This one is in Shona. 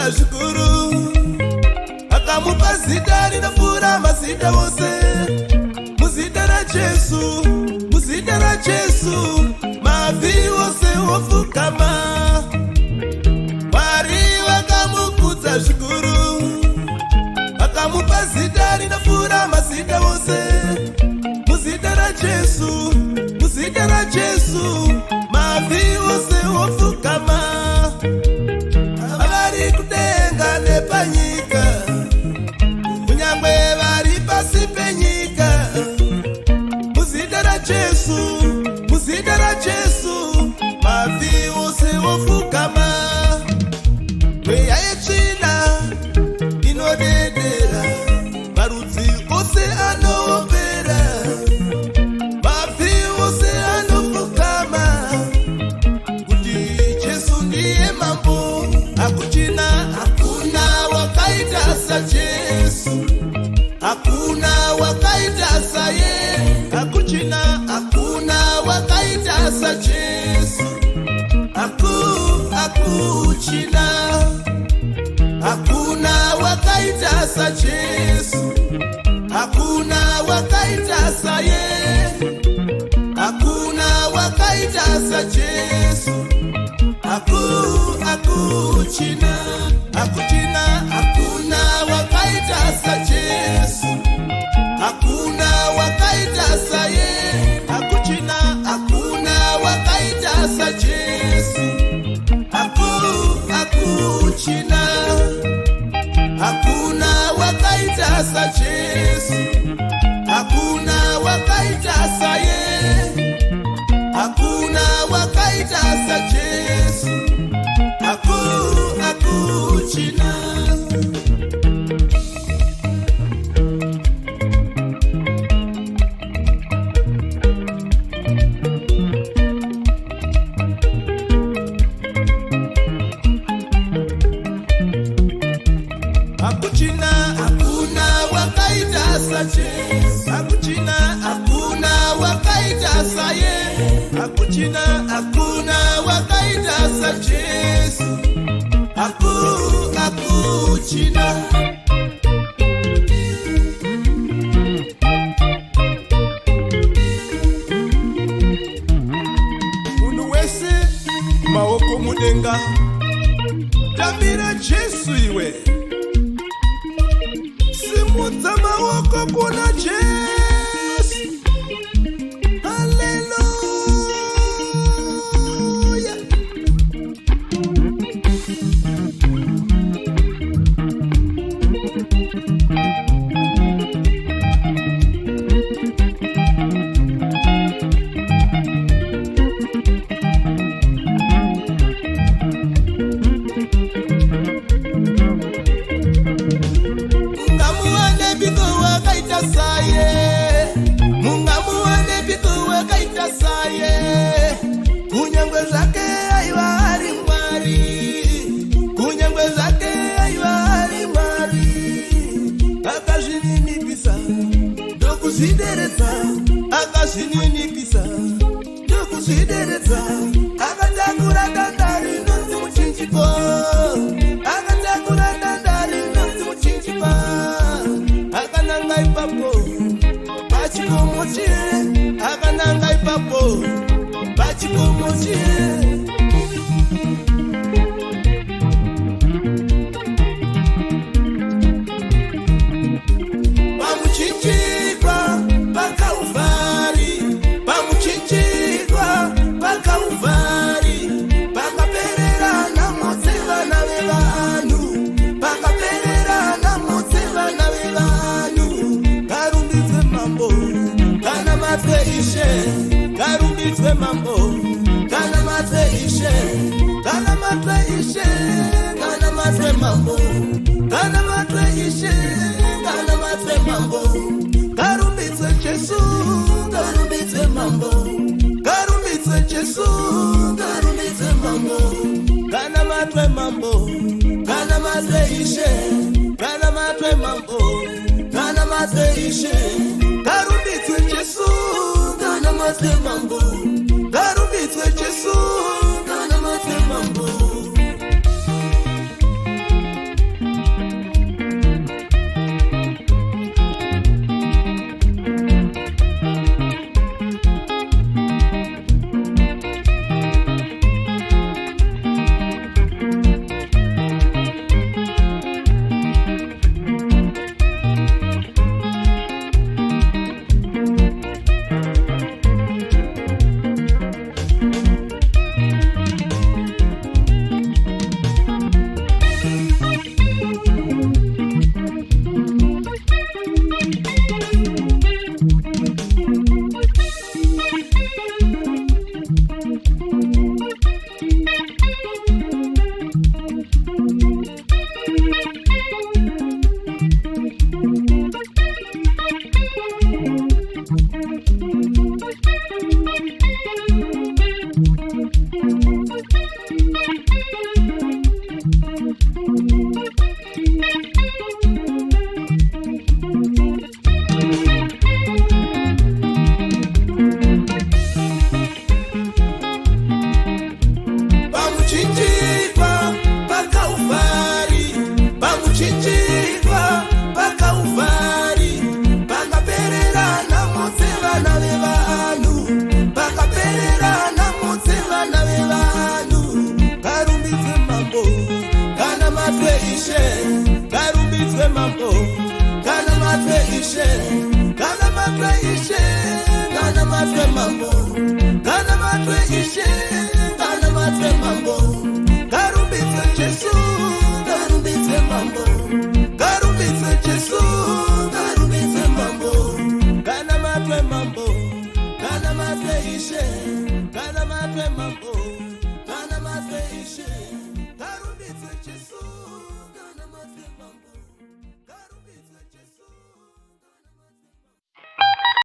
akamukudza zvikuru, akamupa zita rinopfuura mazita ose. Muzita raJesu, muzita raJesu, mavhi ose ofukama. Mwari vakamukudza zvikuru, akamupa zita rinopfuura mazita ose. Muzita raJesu, muzita raJesu, mavhi ose ofukama. Avari kudenga nepanyika, kunyangwe vari pasi penyika. Muzita raJesu, muzita raJesu, mavhi ose ofukama. Mweya yetsvina inodedera, marudzi ose anoopera, mavhi ose anofukama, kuti Jesu ndiye mambo. Hakuna wakaita saJesu, hakuna wakaita saye. Hakuna wakaita saJesu, hakuchina. Hakuna wakaita saJesu, hakuna wakaita saye. Hakuna wakaita saJesu, hakuchina. Hakuna wakaita saJesu, hakuna wakaita saye. Hakuna wakaita saJesu, hakuchina. Hakuna wakaita saJesu, hakuna wakaita saye. Hakuna wakaita saJesu, hakuchina. Hakuna wakaita saJesu, hakuna wakaita saye. Hakuna wakaita saJesu, hakuchina. Munhu wese maoko mudenga, tambira Jesu iwe. Simudza maoko kuna Jesu. Haleluya. Mungamuone biko wakaita saye. Kunyangwe zake aiwa ari Mwari, kunyangwe zake aiwa ari Mwari. Akazvininipisa ndokuzvideredza, akazvininipisa ndokuzvideredza. Akatakura danda rinonzi muchinjikwa, akatakura danda rinonzi muchinjikwa. Akananga ipapo pachikomochie, akananga ipapo pachikomochie. Pamuchinjikwa paKalvari, pamuchinjikwa paKalvari, pakaperera namotse vana vevanhu, pakaperera namotse vana vevanhu. Karumbidzwe mambo kana matwe Ishe, karumbidzwe mambo kana matwe Ishe, kana matwe Ishe, kana matwe mambo, kana matwe Ishe, kana matwe mambo. Karumbidzwe Jesu, karumbidzwe mambo, karumbidzwe Jesu, karumbidzwe mambo. Kana matwe mambo, kana matwe Ishe, kana matwe mambo, kana matwe Ishe. Karumbidzwe Jesu, kana matwe mambo, karumbidzwe Jesu, kana matwe mambo. ishe ngarumbitswe mambo kana matwe ishe kana matwe ishe kana matwe mambo kana matwe ishe kana matwe mambo ngarumbitswe Jesu ngarumbitswe mambo ngarumbitswe Jesu ngarumbitswe mambo kana matwe mambo kana matwe ishe kana matwe mambo kana matwe ishe